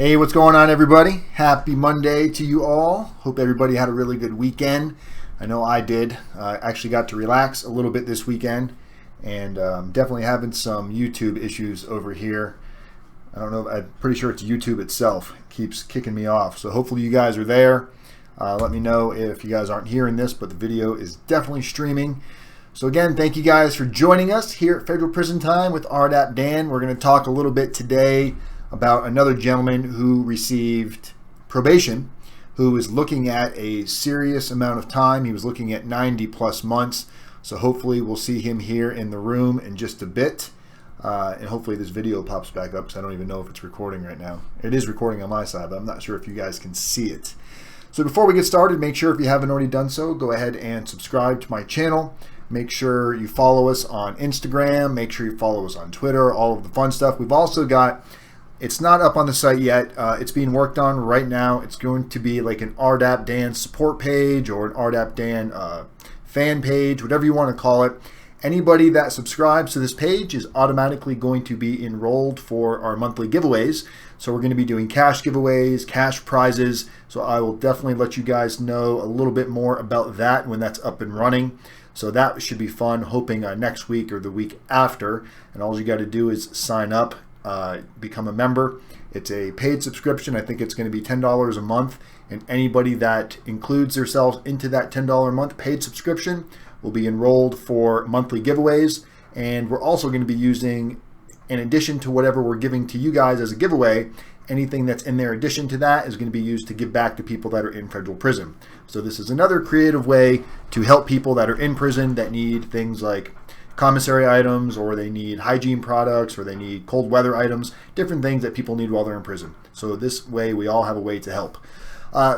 Hey, what's going on, everybody? Happy Monday to you all. Hope everybody had a really good weekend. I know I did. I actually got to relax a little bit this weekend, and definitely having some YouTube issues over here. I don't know, I'm pretty sure it's YouTube itself. It keeps kicking me off. So hopefully you guys are there. Let me know if you guys aren't hearing this, but the video is definitely streaming. So again, thank you guys for joining us here at Federal Prison Time with RDAP. We're going to talk a little bit today about another gentleman who received probation, who is looking at a serious amount of time. He was looking at 90 plus months. So hopefully we'll see him here in the room in just a bit. And hopefully this video pops back up because I don't even know if it's recording right now. It is recording on my side, but I'm not sure if you guys can see it. So before we get started, make sure if you haven't already done so, go ahead and subscribe to my channel. Make sure you follow us on Instagram. Make sure you follow us on Twitter, all of the fun stuff. We've also got, it's not up on the site yet. It's being worked on right now. It's going to be like an rdapdan support page or an rdapdan fan page, whatever you want to call it. Anybody that subscribes to this page is automatically going to be enrolled for our monthly giveaways. So we're going to be doing cash giveaways, cash prizes. So I will definitely let you guys know a little bit more about that when that's up and running. So that should be fun, hoping next week or the week after. And all you got to do is sign up, become a member. It's a paid subscription. I think it's going to be $10 a month. And anybody that includes themselves into that $10 a month paid subscription will be enrolled for monthly giveaways. And we're also going to be using, in addition to whatever we're giving to you guys as a giveaway, anything that's in there addition to that is going to be used to give back to people that are in federal prison. So this is another creative way to help people that are in prison that need things like commissary items, or they need hygiene products, or they need cold weather items, different things that people need while they're in prison. So this way we all have a way to help.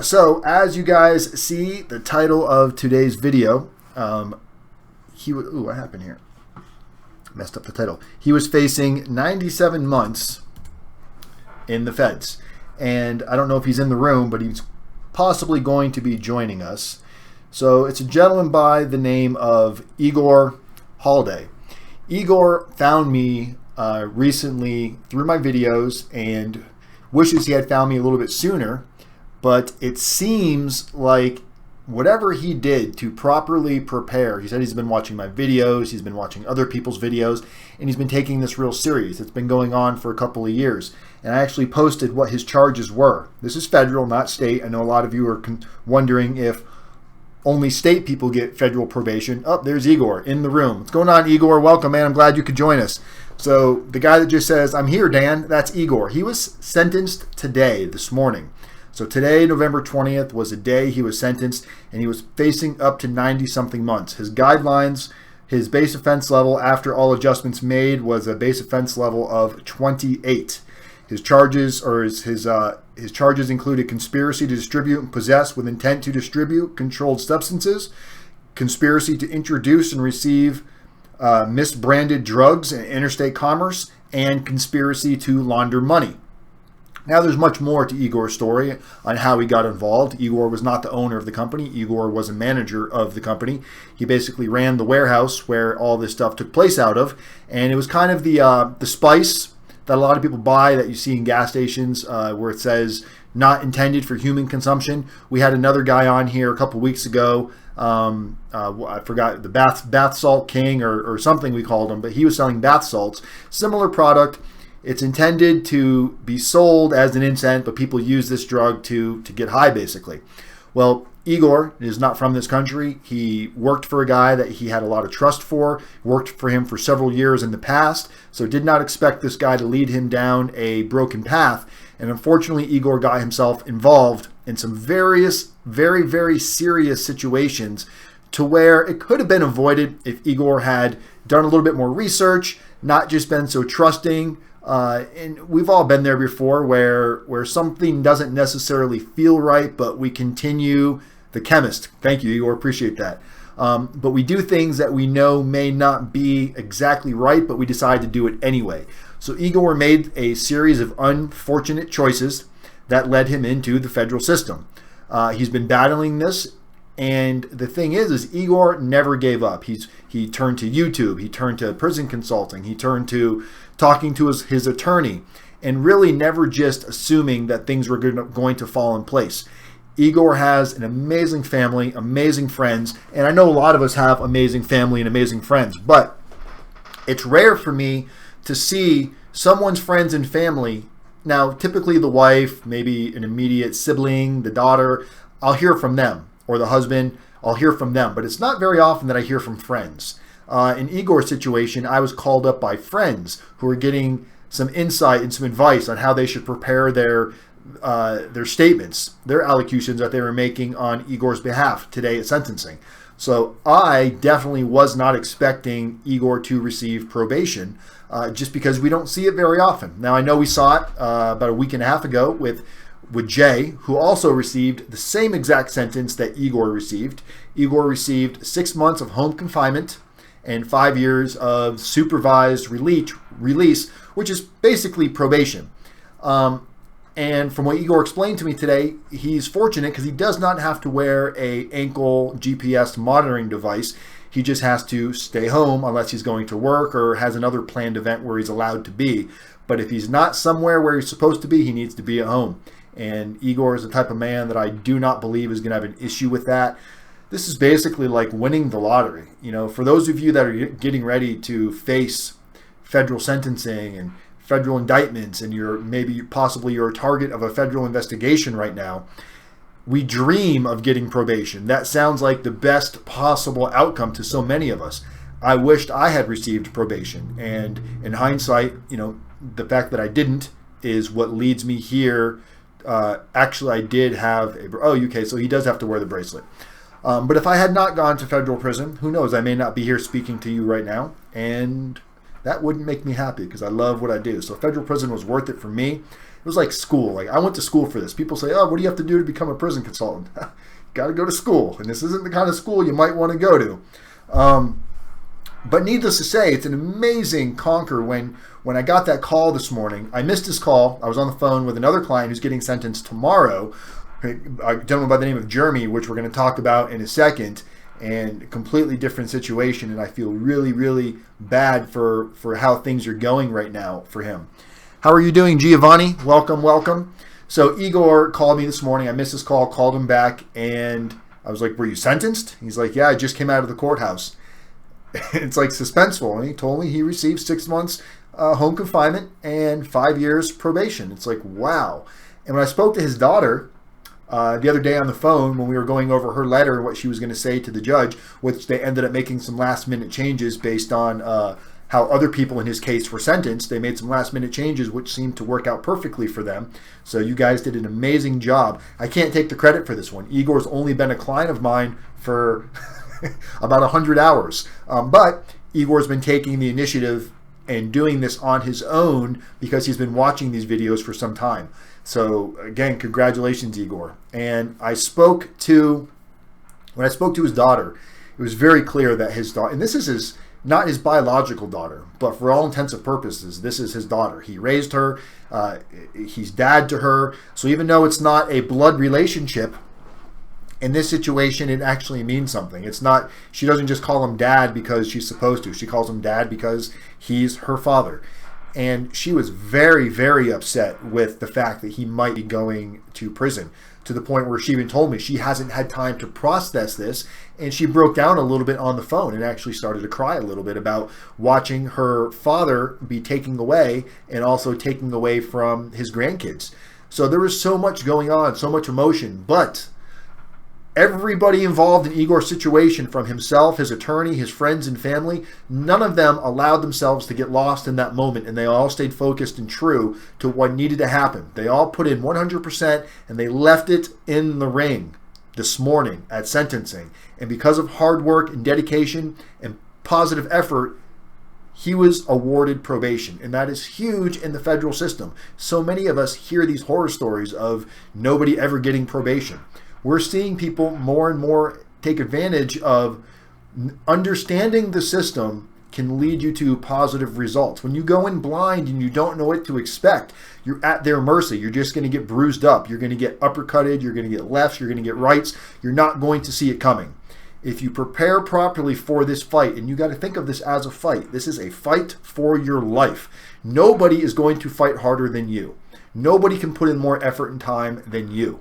So as you guys see, the title of today's video, what happened here? Messed up the title. He was facing 97 months in the feds. And I don't know if he's in the room, but he's possibly going to be joining us. So it's a gentleman by the name of Igor Holdaiy. Igor found me recently through my videos and wishes he had found me a little bit sooner, but it seems like whatever he did to properly prepare, he said he's been watching my videos, he's been watching other people's videos, and he's been taking this real serious. It's been going on for a couple of years. And I actually posted what his charges were. This is federal, not state. I know a lot of you are wondering if only state people get federal probation. Oh, there's Igor in the room. What's going on, Igor? Welcome, man. I'm glad you could join us. So the guy that just says, "I'm here, Dan," that's Igor. He was sentenced today, this morning. So today, November 20th, was the day he was sentenced, and he was facing up to 90-something months. His guidelines, his base offense level after all adjustments made was a base offense level of 28. His charges, or his charges included conspiracy to distribute and possess with intent to distribute controlled substances, conspiracy to introduce and receive misbranded drugs in interstate commerce, and conspiracy to launder money. Now there's much more to Igor's story on how he got involved. Igor was not the owner of the company. Igor was a manager of the company. He basically ran the warehouse where all this stuff took place out of, and it was kind of the spice that a lot of people buy that you see in gas stations where it says not intended for human consumption. We had another guy on here a couple weeks ago. I forgot, the bath salt king or something we called him, but he was selling bath salts. Similar product. It's intended to be sold as an incense, but people use this drug to get high, basically. Well, Igor is not from this country. He worked for a guy that he had a lot of trust for, worked for him for several years in the past, so did not expect this guy to lead him down a broken path. And unfortunately, Igor got himself involved in some very, very serious situations to where it could have been avoided if Igor had done a little bit more research, not just been so trusting. And we've all been there before where something doesn't necessarily feel right, but we continue. The chemist. Thank you, Igor. Appreciate that. But we do things that we know may not be exactly right, but we decide to do it anyway. So Igor made a series of unfortunate choices that led him into the federal system. He's been battling this, and the thing is Igor never gave up. He turned to YouTube. He turned to prison consulting. He turned to talking to his attorney. and really never just assuming that things were going to fall in place. Igor has an amazing family, amazing friends, and I know a lot of us have amazing family and amazing friends, but it's rare for me to see someone's friends and family. Now, typically the wife, maybe an immediate sibling, the daughter, I'll hear from them, or the husband, I'll hear from them, but it's not very often that I hear from friends. In Igor's situation, I was called up by friends who were getting some insight and some advice on how they should prepare their statements, their allocutions that they were making on Igor's behalf today at sentencing. So I definitely was not expecting Igor to receive probation, just because we don't see it very often. Now, I know we saw it about a week and a half ago with Jay, who also received the same exact sentence that Igor received. Igor received 6 months of home confinement and 5 years of supervised release, which is basically probation. And from what Igor explained to me today, he's fortunate because he does not have to wear a ankle GPS monitoring device. He just has to stay home unless he's going to work or has another planned event where he's allowed to be. But if he's not somewhere where he's supposed to be, he needs to be at home. And Igor is the type of man that I do not believe is going to have an issue with that. This is basically like winning the lottery. You know, for those of you that are getting ready to face federal sentencing and federal indictments, and possibly you're a target of a federal investigation right now, we dream of getting probation. That sounds like the best possible outcome to so many of us. I wished I had received probation, and in hindsight, you know, the fact that I didn't is what leads me here. Actually, I did have okay, so he does have to wear the bracelet. But if I had not gone to federal prison, who knows, I may not be here speaking to you right now, and that wouldn't make me happy because I love what I do. So federal prison was worth it for me. It was like school. Like, I went to school for this. People say, oh, what do you have to do to become a prison consultant? Got to go to school. And this isn't the kind of school you might want to go to. But needless to say, it's an amazing conquer. When I got that call this morning, I missed his call. I was on the phone with another client who's getting sentenced tomorrow, a gentleman by the name of Jeremy, which we're going to talk about in a second. And a completely different situation, and I feel really, really bad for how things are going right now for him. How are you doing, Giovanni? Welcome, welcome. So Igor called me this morning. I missed his call, called him back, and I was like, were you sentenced? He's like, yeah, I just came out of the courthouse. It's like suspenseful, and he told me he received 6 months home confinement and 5 years probation. It's like, wow. And when I spoke to his daughter the other day on the phone, when we were going over her letter and what she was going to say to the judge, which they ended up making some last-minute changes based on how other people in his case were sentenced. They made some last-minute changes which seemed to work out perfectly for them. So you guys did an amazing job. I can't take the credit for this one. Igor's only been a client of mine for about 100 hours. But Igor's been taking the initiative and doing this on his own because he's been watching these videos for some time. So again, congratulations, Igor. And when I spoke to his daughter, it was very clear that his daughter, and this is not his biological daughter, but for all intents and purposes, this is his daughter. He raised her. He's dad to her. So even though it's not a blood relationship, in this situation, it actually means something. It's not, she doesn't just call him dad because she's supposed to. She calls him dad because he's her father. And she was very, very upset with the fact that he might be going to prison, to the point where she even told me she hasn't had time to process this. And she broke down a little bit on the phone and actually started to cry a little bit about watching her father be taken away and also taking away from his grandkids. So there was so much going on, so much emotion. But everybody involved in Igor's situation, from himself, his attorney, his friends and family, none of them allowed themselves to get lost in that moment, and they all stayed focused and true to what needed to happen. They all put in 100%, and they left it in the ring this morning at sentencing. And because of hard work and dedication and positive effort, he was awarded probation, and that is huge in the federal system. So many of us hear these horror stories of nobody ever getting probation. We're seeing people more and more take advantage of understanding the system can lead you to positive results. When you go in blind and you don't know what to expect, you're at their mercy. You're just going to get bruised up. You're going to get uppercutted. You're going to get lefts. You're going to get rights. You're not going to see it coming. If you prepare properly for this fight, and you got to think of this as a fight, this is a fight for your life. Nobody is going to fight harder than you. Nobody can put in more effort and time than you.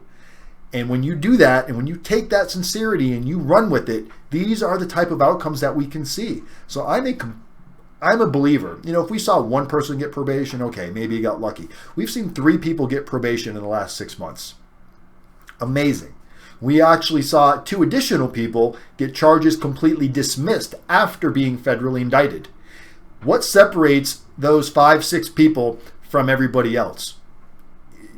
And when you do that, and when you take that sincerity and you run with it, these are the type of outcomes that we can see. So I'm a believer. You know, if we saw one person get probation, okay, maybe he got lucky. We've seen 3 people get probation in the last 6 months. Amazing. We actually saw 2 additional people get charges completely dismissed after being federally indicted. What separates those 5, 6 people from everybody else?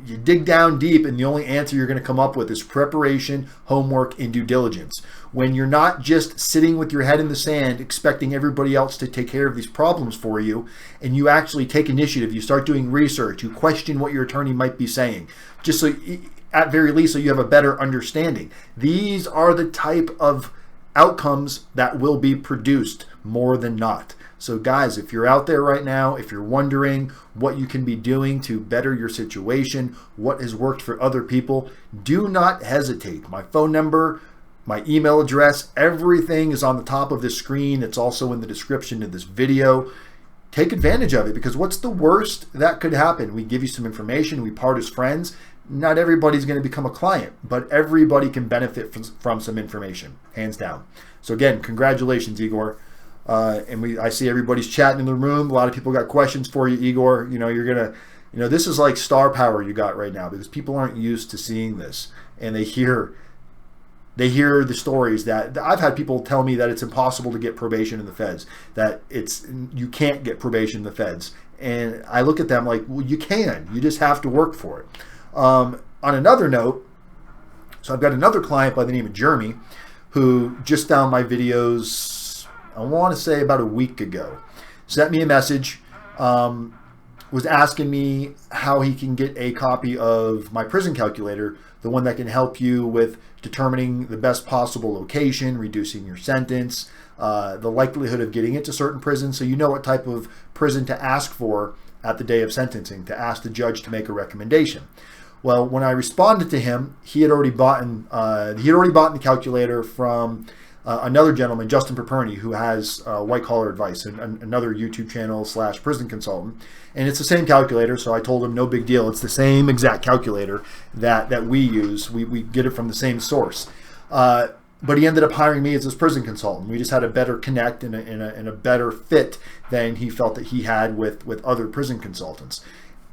You dig down deep, and the only answer you're going to come up with is preparation, homework, and due diligence. When you're not just sitting with your head in the sand expecting everybody else to take care of these problems for you, and you actually take initiative, you start doing research, you question what your attorney might be saying, just so, at very least, so you have a better understanding. These are the type of outcomes that will be produced more than not. So guys, if you're out there right now, if you're wondering what you can be doing to better your situation, what has worked for other people, do not hesitate. My phone number, my email address, everything is on the top of this screen. It's also in the description of this video. Take advantage of it, because what's the worst that could happen? We give you some information, we part as friends. Not everybody's going to become a client, but everybody can benefit from some information, hands down. So again, congratulations, Igor. I see everybody's chatting in the room. A lot of people got questions for you, Igor. You know, you're gonna, you know, this is like star power you got right now, because people aren't used to seeing this, and they hear the stories that I've had people tell me that it's impossible to get probation in the feds, that you can't get probation in the feds, and I look at them like, well, you can. You just have to work for it. On another note, so I've got another client by the name of Jeremy who just found my videos, I want to say about a week ago. Sent me a message, was asking me how he can get a copy of my prison calculator, the one that can help you with determining the best possible location, reducing your sentence, the likelihood of getting into certain prisons, so you know what type of prison to ask for at the day of sentencing, to ask the judge to make a recommendation. Well, when I responded to him, he had already bought the calculator from another gentleman, Justin Perperny, who has White Collar Advice, and another YouTube channel / prison consultant. And it's the same calculator, so I told him no big deal. It's the same exact calculator that we use. We get it from the same source. But he ended up hiring me as his prison consultant. We just had a better connect and a better fit than he felt that he had with other prison consultants.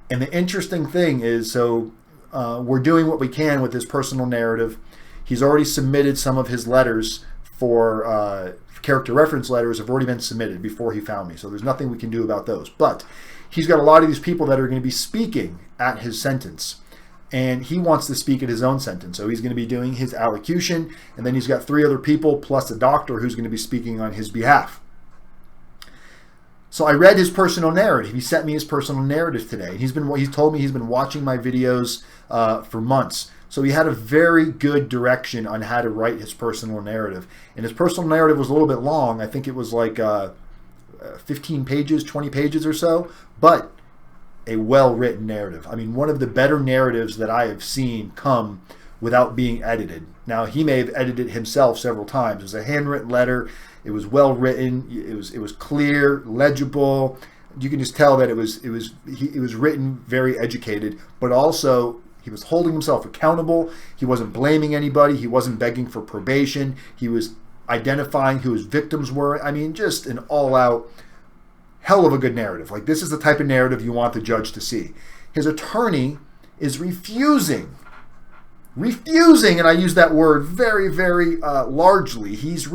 And the interesting thing is, so we're doing what we can with his personal narrative. He's already submitted some of his letters for character reference letters have already been submitted before he found me. So there's nothing we can do about those. But he's got a lot of these people that are going to be speaking at his sentence. And he wants to speak at his own sentence. So he's going to be doing his allocution. And then he's got 3 other people plus a doctor who's going to be speaking on his behalf. So I read his personal narrative. He sent me his personal narrative today. He's told me he's been watching my videos for months. So he had a very good direction on how to write his personal narrative. And his personal narrative was a little bit long. I think it was like 15 pages, 20 pages or so. But a well-written narrative. I mean, one of the better narratives that I have seen come without being edited. Now, he may have edited himself several times. It was a handwritten letter. It was well-written. It was clear, legible. You can just tell that it was written very educated, but also he was holding himself accountable. He wasn't blaming anybody. He wasn't begging for probation. He was identifying who his victims were. I mean, just an all-out hell of a good narrative. Like, this is the type of narrative you want the judge to see. His attorney is refusing, and I use that word very, very largely. His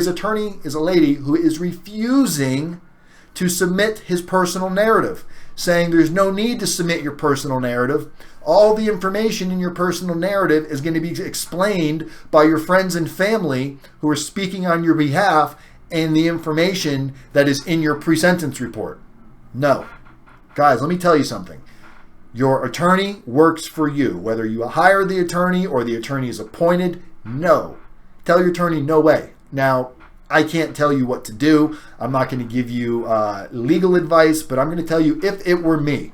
attorney is a lady who is refusing to submit his personal narrative, saying there's no need to submit your personal narrative. All the information in your personal narrative is going to be explained by your friends and family who are speaking on your behalf, and the information that is in your pre-sentence report. No. Guys, let me tell you something. Your attorney works for you. Whether you hire the attorney or the attorney is appointed, no. Tell your attorney, no way. Now, I can't tell you what to do. I'm not going to give you legal advice, but I'm going to tell you, if it were me,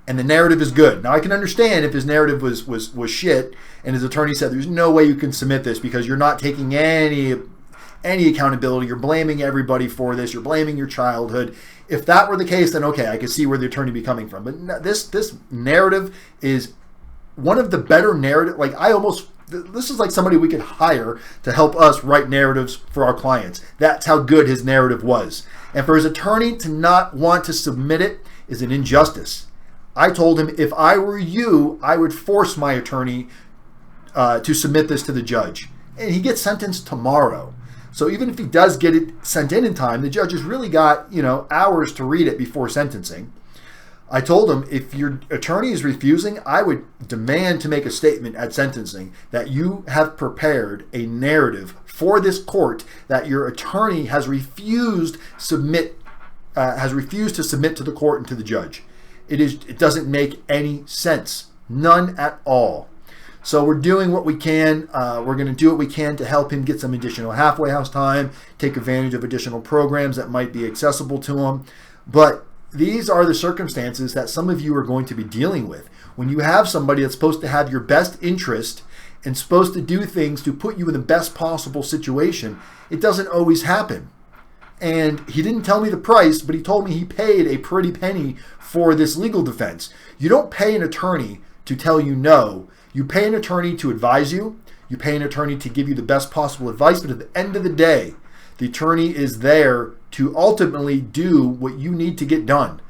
and the narrative is good. Now I can understand if his narrative was shit and his attorney said there's no way you can submit this because you're not taking any accountability, you're blaming everybody for this, you're blaming your childhood. If that were the case, then okay, I can see where the attorney be coming from. But this narrative is one of the better narrative. Like this is like somebody we could hire to help us write narratives for our clients. That's how good his narrative was. And for his attorney to not want to submit it is an injustice. I told him if I were you, I would force my attorney to submit this to the judge. And he gets sentenced tomorrow. So even if he does get it sent in time, the judge has really got, hours to read it before sentencing. I told him if your attorney is refusing, I would demand to make a statement at sentencing that you have prepared a narrative for this court that your attorney has refused to submit to the court and to the judge. It doesn't make any sense. None at all. So we're doing what we can. We're going to do what we can to help him get some additional halfway house time, take advantage of additional programs that might be accessible to him. But these are the circumstances that some of you are going to be dealing with. When you have somebody that's supposed to have your best interest and supposed to do things to put you in the best possible situation, it doesn't always happen. And he didn't tell me the price, but he told me he paid a pretty penny for this legal defense. You don't pay an attorney to tell you no. You pay an attorney to advise you. You pay an attorney to give you the best possible advice. But at the end of the day, the attorney is there to ultimately do what you need to get done.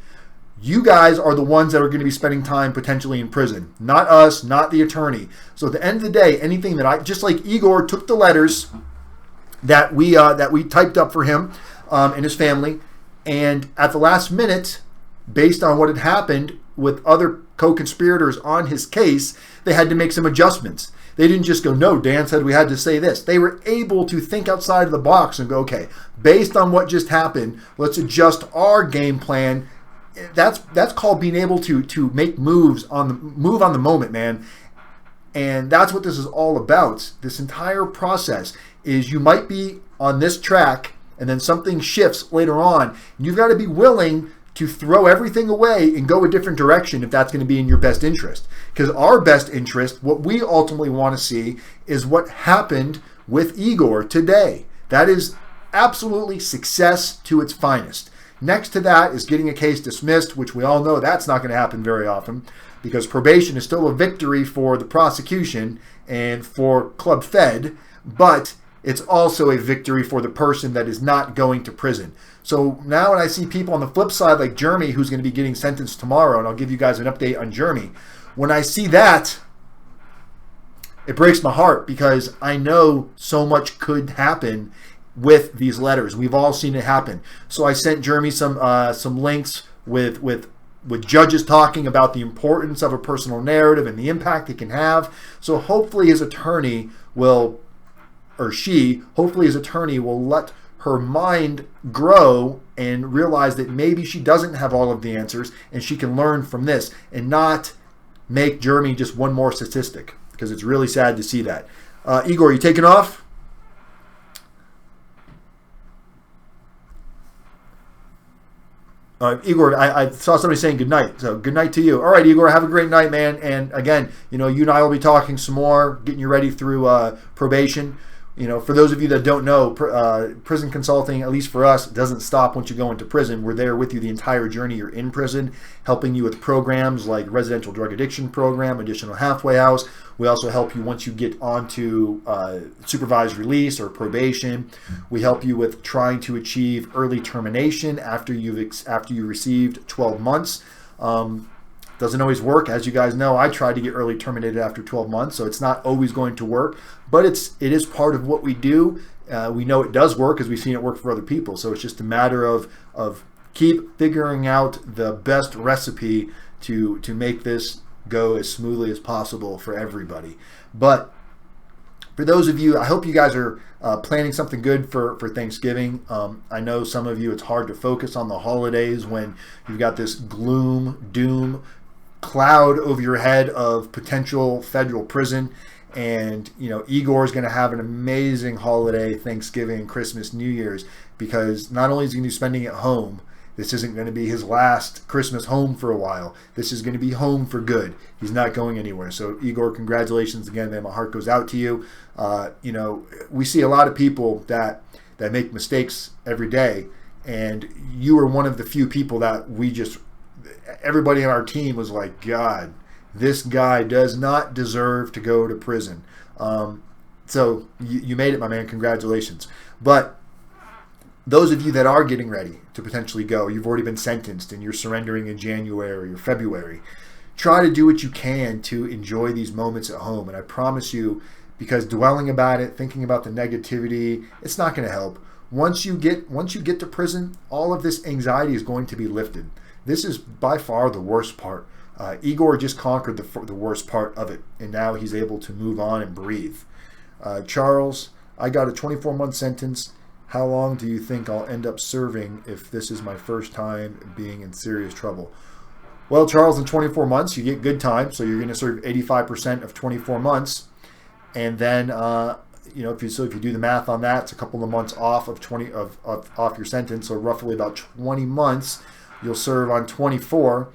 You guys are the ones that are going to be spending time potentially in prison. Not us, not the attorney. So at the end of the day, anything that just like Igor took the letters that we typed up for him and his family, and at the last minute, based on what had happened with other co-conspirators on his case, they had to make some adjustments. They didn't just go, no, Dan said we had to say this. They were able to think outside of the box and go, okay, based on what just happened, let's adjust our game plan. That's called being able to make move on the moment, man. And that's what this is all about. This entire process is you might be on this track and then something shifts later on. You've got to be willing to throw everything away and go a different direction if that's going to be in your best interest. Because our best interest, what we ultimately want to see, is what happened with Igor today. That is absolutely success to its finest. Next to that is getting a case dismissed, which we all know that's not going to happen very often, because probation is still a victory for the prosecution and for Club Fed, but it's also a victory for the person that is not going to prison. So now when I see people on the flip side, like Jeremy, who's going to be getting sentenced tomorrow, and I'll give you guys an update on Jeremy, when I see that, it breaks my heart because I know so much could happen with these letters. We've all seen it happen. So I sent Jeremy some links with judges talking about the importance of a personal narrative and the impact it can have. So hopefully his attorney will, hopefully his attorney will let her mind grow and realize that maybe she doesn't have all of the answers and she can learn from this and not make Jeremy just one more statistic, because it's really sad to see that. Igor, you taking off? Igor, I saw somebody saying good night, so good night to you. All right, Igor, have a great night, man. And again, you and I will be talking some more, getting you ready through probation. For those of you that don't know, prison consulting, at least for us, doesn't stop once you go into prison. We're there with you the entire journey you're in prison, helping you with programs like residential drug addiction program, additional halfway house. We also help you once you get onto supervised release or probation. We help you with trying to achieve early termination after you received 12 months. Doesn't always work. As you guys know, I tried to get early terminated after 12 months, so it's not always going to work, but it is part of what we do. We know it does work because we've seen it work for other people, so it's just a matter of keep figuring out the best recipe to make this go as smoothly as possible for everybody. But for those of you, I hope you guys are planning something good for Thanksgiving. I know some of you, it's hard to focus on the holidays when you've got this gloom, doom cloud over your head of potential federal prison. And Igor is going to have an amazing holiday, Thanksgiving, Christmas, New Year's, because not only is he going to be spending it at home, This isn't going to be his last Christmas home for a while. This is going to be home for good. He's not going anywhere. So Igor, congratulations again, man. My heart goes out to you. You know, we see a lot of people that make mistakes every day, and you were one of the few people that everybody on our team was like, God, this guy does not deserve to go to prison. So you made it, my man. Congratulations. But those of you that are getting ready to potentially go, you've already been sentenced and you're surrendering in January or February, try to do what you can to enjoy these moments at home. And I promise you, because dwelling about it, thinking about the negativity, it's not going to help. Once you get to prison, all of this anxiety is going to be lifted. This is by far the worst part. Igor just conquered the worst part of it, and now he's able to move on and breathe. Charles, I got a 24-month sentence. How long do you think I'll end up serving if this is my first time being in serious trouble? Well, Charles, in 24 months, you get good time, so you're going to serve 85% of 24 months. And then, you know, if you do the math on that, it's a couple of months off of off your sentence, so roughly about 20 months you'll serve on 24.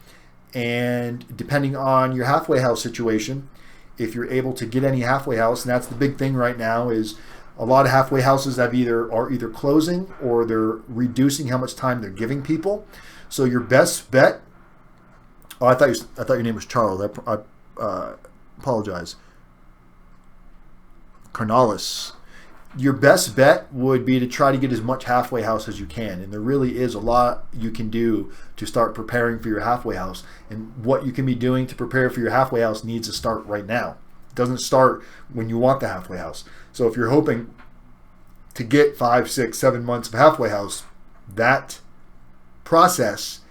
And depending on your halfway house situation, if you're able to get any halfway house, and that's the big thing right now, is a lot of halfway houses are either closing or they're reducing how much time they're giving people. So your best bet. Oh, I thought your name was Charles. I apologize. Carnalis. Your best bet would be to try to get as much halfway house as you can, and there really is a lot you can do to start preparing for your halfway house. And what you can be doing to prepare for your halfway house needs to start right now. It doesn't start when you want the halfway house. So if you're hoping to get 5, 6, 7 months of halfway house, that process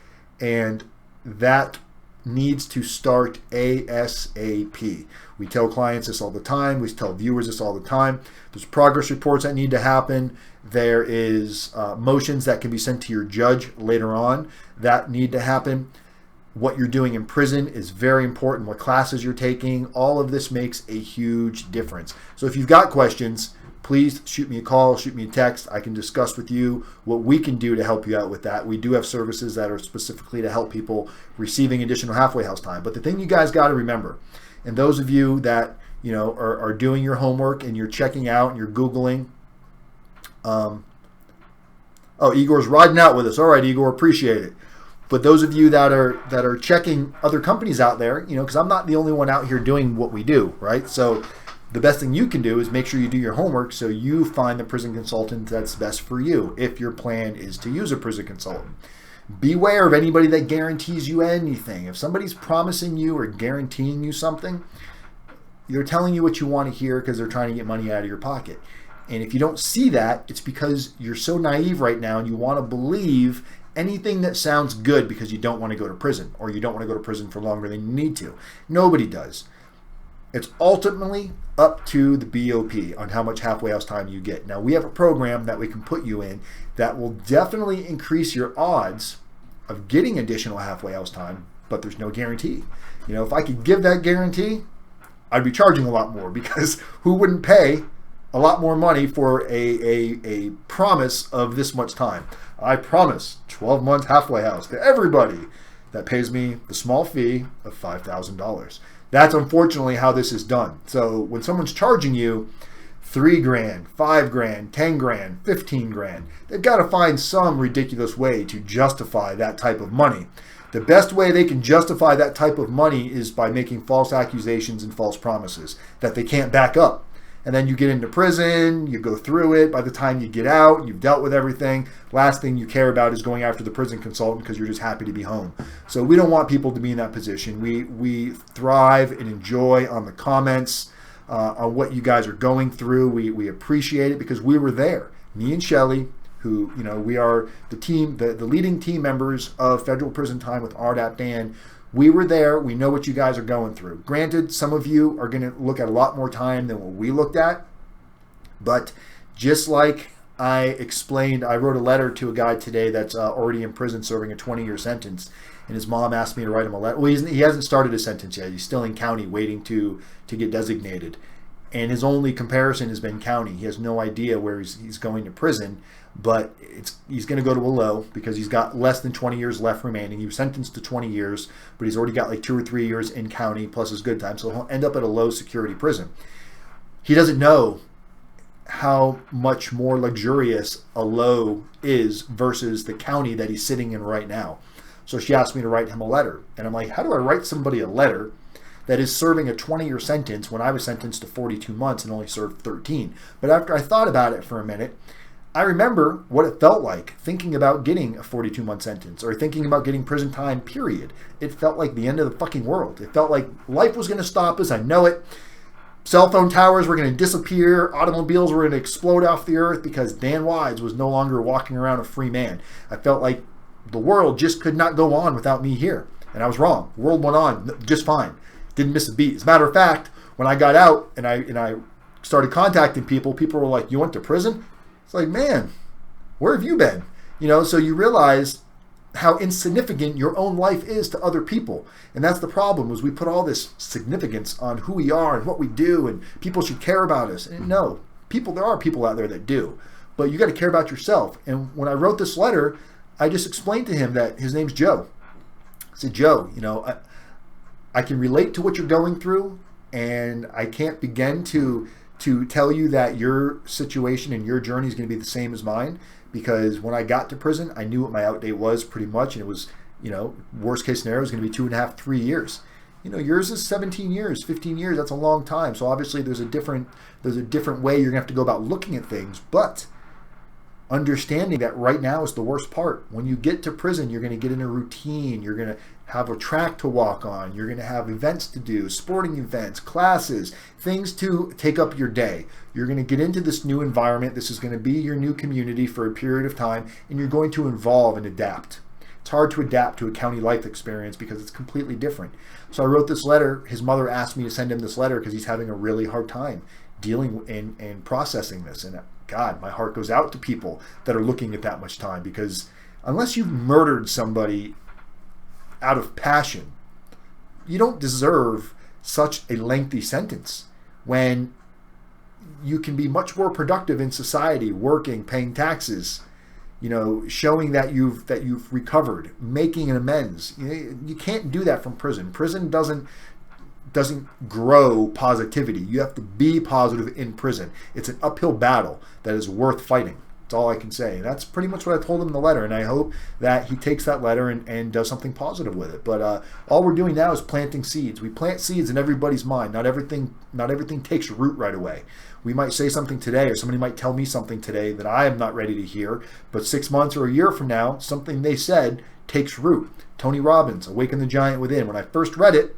and that needs to start ASAP. We tell clients this all the time. We tell viewers this all the time. There's progress reports that need to happen. There is motions that can be sent to your judge later on that need to happen. What you're doing in prison is very important. What classes you're taking, all of this makes a huge difference. So if you've got questions, please shoot me a call, shoot me a text. I can discuss with you what we can do to help you out with that. We do have services that are specifically to help people receiving additional halfway house time. But the thing you guys got to remember, and those of you that are doing your homework and you're checking out and you're Googling, oh, Igor's riding out with us. All right, Igor, appreciate it. But those of you that are checking other companies out there, because I'm not the only one out here doing what we do, right? So the best thing you can do is make sure you do your homework so you find the prison consultant that's best for you if your plan is to use a prison consultant. Beware of anybody that guarantees you anything. If somebody's promising you or guaranteeing you something, they're telling you what you want to hear because they're trying to get money out of your pocket. And if you don't see that, it's because you're so naive right now and you want to believe anything that sounds good because you don't want to go to prison or you don't want to go to prison for longer than you need to. Nobody does. It's ultimately up to the BOP on how much halfway house time you get. Now, we have a program that we can put you in that will definitely increase your odds of getting additional halfway house time, but there's no guarantee. If I could give that guarantee, I'd be charging a lot more, because who wouldn't pay a lot more money for a promise of this much time? I promise 12 months halfway house to everybody that pays me the small fee of $5,000. That's unfortunately how this is done. So when someone's charging you $3,000, $5,000, $10,000, $15,000, they've got to find some ridiculous way to justify that type of money. The best way they can justify that type of money is by making false accusations and false promises that they can't back up. And then you get into prison, you go through it. By the time you get out, you've dealt with everything. Last thing you care about is going after the prison consultant because you're just happy to be home. So we don't want people to be in that position. We thrive and enjoy on the comments, on what you guys are going through. We appreciate it because we were there. Me and Shelly, who, we are the team, the leading team members of Federal Prison Time with RDAP. We were there. We know what you guys are going through. Granted, some of you are going to look at a lot more time than what we looked at. But just like I explained, I wrote a letter to a guy today that's already in prison serving a 20-year sentence. And his mom asked me to write him a letter. Well, he hasn't started his sentence yet. He's still in county waiting to get designated. and his only comparison has been county. He has no idea where he's going to prison, but he's going to go to a low because he's got less than 20 years left remaining. He was sentenced to 20 years, but he's already got like 2 or 3 years in county plus his good time, so he'll end up at a low security prison. He doesn't know how much more luxurious a low is versus the county that he's sitting in right now. So she asked me to write him a letter, and I'm like, how do I write somebody a letter that is serving a 20-year sentence when I was sentenced to 42 months and only served 13? But after I thought about it for a minute, I remember what it felt like thinking about getting a 42-month sentence or thinking about getting prison time, period. It felt like the end of the fucking world. It felt like life was going to stop as I know it. Cell phone towers were going to disappear. Automobiles were going to explode off the earth because Dan Wise was no longer walking around a free man. I felt like the world just could not go on without me here. And I was wrong. The world went on just fine. Didn't miss a beat. As a matter of fact, when I got out and I started contacting people, people were like, you went to prison? It's like, man, where have you been? You know, so you realize how insignificant your own life is to other people. And that's the problem, is we put all this significance on who we are and what we do, and people should care about us. And no, there are people out there that do, but you got to care about yourself. And when I wrote this letter, I just explained to him that his name's Joe. I said, Joe, you know, I can relate to what you're going through, and I can't begin to tell you that your situation and your journey is going to be the same as mine, because when I got to prison, I knew what my out date was pretty much, and it was, you know, worst case scenario is going to be 2.5, 3 years. You know, yours is 17 years, 15 years. That's a long time. So obviously there's a different way you're going to have to go about looking at things, but understanding that right now is the worst part. When you get to prison, you're going to get in a routine. You're going to have a track to walk on. You're going to have events to do, sporting events, classes, things to take up your day. You're going to get into this new environment. This is going to be your new community for a period of time, and you're going to evolve and adapt. It's hard to adapt to a county life experience because it's completely different. So I wrote this letter. His mother asked me to send him this letter because he's having a really hard time dealing and processing this. And God, my heart goes out to people that are looking at that much time, because unless you've murdered somebody out of passion, you don't deserve such a lengthy sentence when you can be much more productive in society, working, paying taxes, you know, showing that you've recovered, making an amends. You can't do that from prison. Prison doesn't grow positivity. You have to be positive in prison. It's an uphill battle that is worth fighting. That's all I can say. And that's pretty much what I told him in the letter, and I hope that he takes that letter and does something positive with it. But all we're doing now is planting seeds. We plant seeds in everybody's mind. Not everything takes root right away. We might say something today, or somebody might tell me something today that I am not ready to hear, but 6 months or a year from now, something they said takes root. Tony Robbins, Awaken the Giant Within. When I first read it,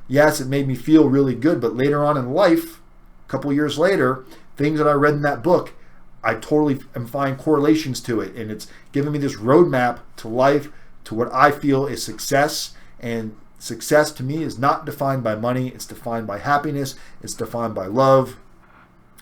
yes, it made me feel really good, but later on in life, a couple years later, things that I read in that book, I totally am finding correlations to it, and it's giving me this roadmap to life, to what I feel is success. And success to me is not defined by money. It's defined by happiness. It's defined by love.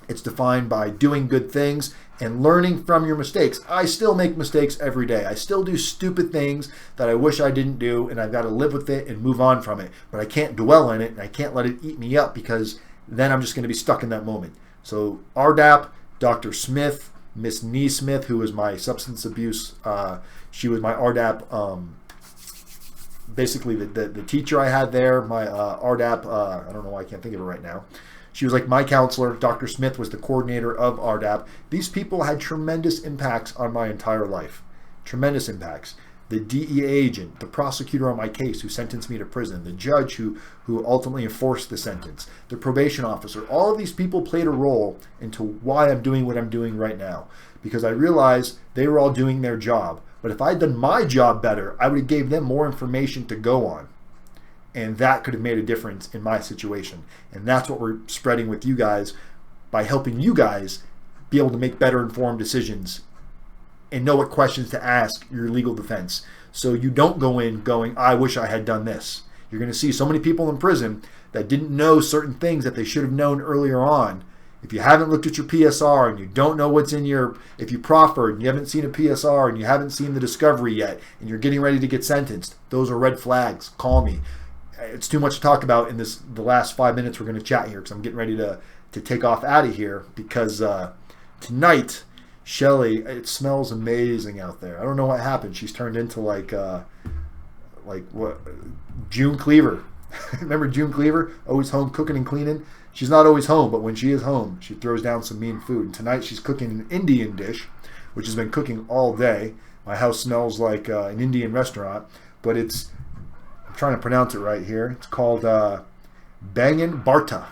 It's defined by doing good things and learning from your mistakes. I still make mistakes every day. I still do stupid things that I wish I didn't do, and I've got to live with it and move on from it. But I can't dwell in it, and I can't let it eat me up, because then I'm just going to be stuck in that moment. So RDAP, Dr. Smith, Miss Nee Smith, who was my substance abuse, she was my RDAP, basically the teacher I had there, my RDAP, I don't know why I can't think of it right now. She was like my counselor. Dr. Smith was the coordinator of RDAP. These people had tremendous impacts on my entire life. Tremendous impacts. The DEA agent, the prosecutor on my case who sentenced me to prison, the judge who ultimately enforced the sentence, the probation officer, all of these people played a role into why I'm doing what I'm doing right now. Because I realized they were all doing their job. But if I had done my job better, I would have gave them more information to go on. And that could have made a difference in my situation. And that's what we're spreading with you guys, by helping you guys be able to make better informed decisions and know what questions to ask your legal defense. So you don't go in going, I wish I had done this. You're going to see so many people in prison that didn't know certain things that they should have known earlier on. If you haven't looked at your PSR and you don't know what's in your, if you proffered and you haven't seen a PSR and you haven't seen the discovery yet and you're getting ready to get sentenced, those are red flags. Call me. It's too much to talk about in the last 5 minutes we're going to chat here, because I'm getting ready to to take off out of here because tonight, Shelly, it smells amazing out there. I don't know what happened. She's turned into like what, June Cleaver. Remember June Cleaver? Always home cooking and cleaning. She's not always home, but when she is home, she throws down some mean food. And tonight she's cooking an Indian dish, which has been cooking all day. My house smells like an Indian restaurant, but I'm trying to pronounce it right here. It's called Bangin Barta.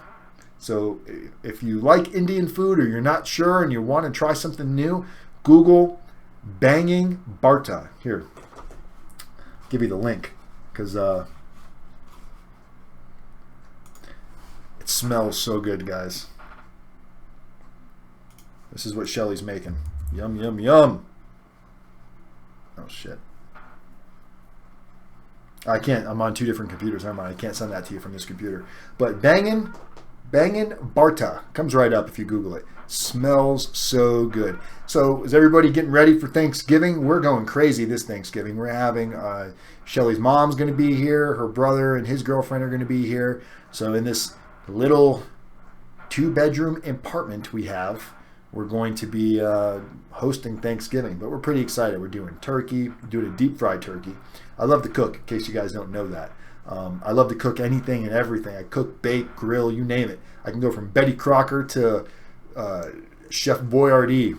So if you like Indian food or you're not sure and you want to try something new, Google Banging Barta. Here, I'll give you the link because it smells so good, guys. This is what Shelly's making. Yum, yum, yum. Oh, shit. I can't. I'm on two different computers. Never mind. I can't send that to you from this computer. But Bangin Barta comes right up if you Google it. Smells so good. So is everybody getting ready for Thanksgiving? We're going crazy this Thanksgiving. We're having Shelly's mom's going to be here. Her brother and his girlfriend are going to be here. So in this little 2-bedroom apartment we have, we're going to be hosting Thanksgiving. But we're pretty excited. We're doing turkey. We're doing a deep fried turkey. I love to cook, in case you guys don't know that. I love to cook anything and everything. I cook, bake, grill, you name it. I can go from Betty Crocker to Chef Boyardee.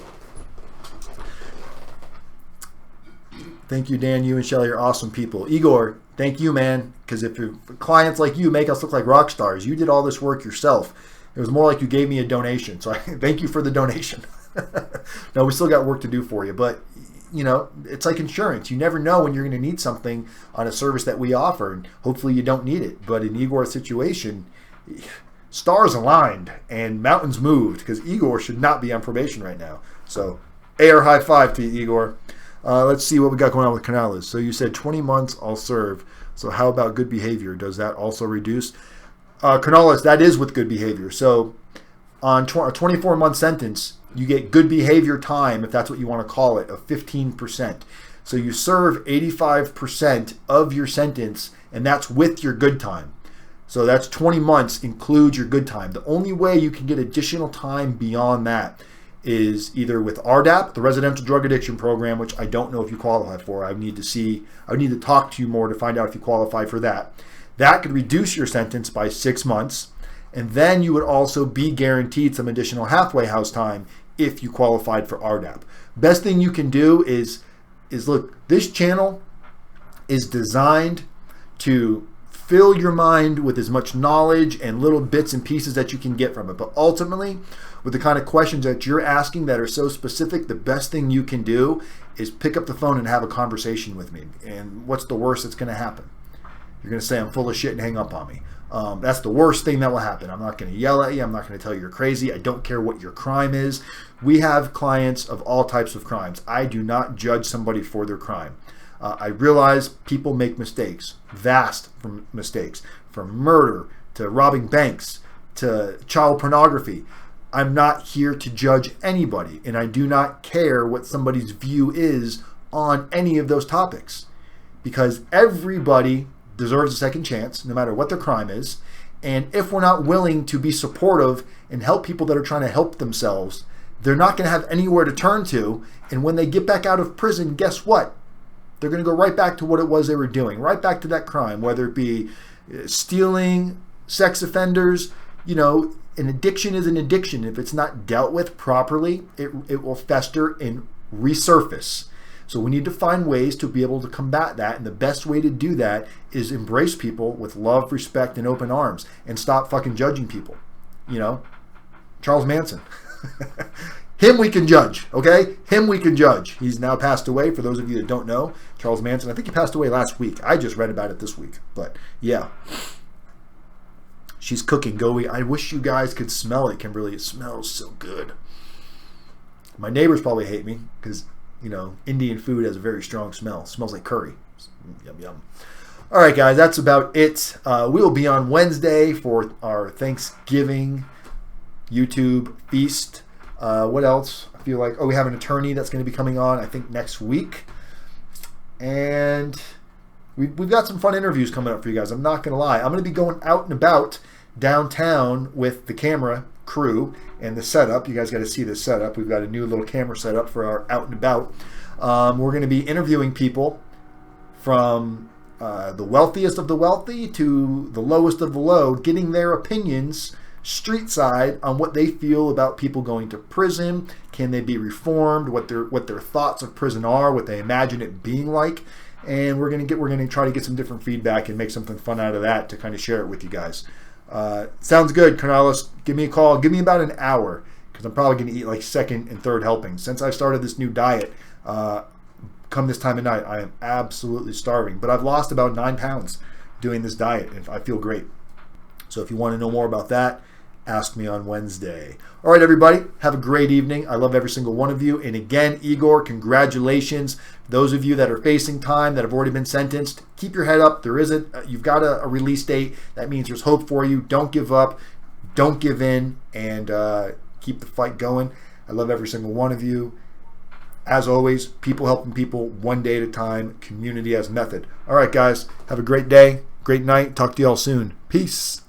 Thank you, Dan. You and Shelly are awesome people. Igor, thank you, man. Because if clients like you make us look like rock stars, you did all this work yourself. It was more like you gave me a donation. So I thank you for the donation. No, we still got work to do for you. But, you know, it's like insurance. You never know when you're going to need something on a service that we offer. And hopefully you don't need it. But in Igor's situation, stars aligned and mountains moved, because Igor should not be on probation right now. So, air high five to you, Igor. Let's see what we got going on with Canales. So you said 20 months I'll serve. So how about good behavior? Does that also reduce? Canales, that is with good behavior. So on a 24-month sentence, you get good behavior time, if that's what you want to call it, of 15%. So you serve 85% of your sentence, and that's with your good time. So that's 20 months includes your good time. The only way you can get additional time beyond that is either with RDAP, the Residential Drug Addiction Program, which I don't know if you qualify for. I would need to talk to you more to find out if you qualify for that. That could reduce your sentence by 6 months, and then you would also be guaranteed some additional halfway house time if you qualified for RDAP. Best thing you can do is look, this channel is designed to fill your mind with as much knowledge and little bits and pieces that you can get from it. But ultimately, with the kind of questions that you're asking that are so specific, the best thing you can do is pick up the phone and have a conversation with me. And what's the worst that's going to happen? You're going to say I'm full of shit and hang up on me. That's the worst thing that will happen. I'm not going to yell at you. I'm not going to tell you you're crazy. I don't care what your crime is. We have clients of all types of crimes. I do not judge somebody for their crime. I realize people make mistakes, vast mistakes, from murder to robbing banks to child pornography. I'm not here to judge anybody, and I do not care what somebody's view is on any of those topics, because everybody deserves a second chance, no matter what their crime is. And if we're not willing to be supportive and help people that are trying to help themselves, they're not going to have anywhere to turn to. And when they get back out of prison, guess what? They're going to go right back to what it was they were doing, right back to that crime, whether it be stealing, sex offenders. You know, an addiction is an addiction. If it's not dealt with properly, it will fester and resurface. So we need to find ways to be able to combat that, and the best way to do that is embrace people with love, respect, and open arms, and stop fucking judging people. You know, Charles Manson. Him we can judge, okay? Him we can judge. He's now passed away. For those of you that don't know, Charles Manson, I think he passed away last week. I just read about it this week. But yeah. She's cooking. I wish you guys could smell it, Kimberly. It smells so good. My neighbors probably hate me because, you know, Indian food has a very strong smell. It smells like curry. Yum, yum. All right, guys, that's about it. We will be on Wednesday for our Thanksgiving YouTube feast. What else? I feel like, we have an attorney that's going to be coming on, I think, next week. And we've got some fun interviews coming up for you guys. I'm not going to lie. I'm going to be going out and about downtown with the camera crew and the setup. You guys got to see the setup. We've got a new little camera setup for our out and about. We're going to be interviewing people from the wealthiest of the wealthy to the lowest of the low, getting their opinions street side on what they feel about people going to prison. Can they be reformed? What their thoughts of prison are, what they imagine it being like. And we're gonna try to get some different feedback and make something fun out of that to kind of share it with you guys. Sounds good, Carlos. Give me a call. Give me about an hour, because I'm probably gonna eat like second and third helpings. Since I started this new diet, come this time of night, I am absolutely starving. But I've lost about 9 pounds doing this diet, and I feel great. So if you want to know more about that, ask me on Wednesday. All right, everybody, have a great evening. I love every single one of you. And again, Igor, congratulations. Those of you that are facing time, that have already been sentenced, keep your head up. You've got a release date. That means there's hope for you. Don't give up. Don't give in. And keep the fight going. I love every single one of you. As always, people helping people one day at a time. Community as method. All right, guys, have a great day, great night. Talk to you all soon. Peace.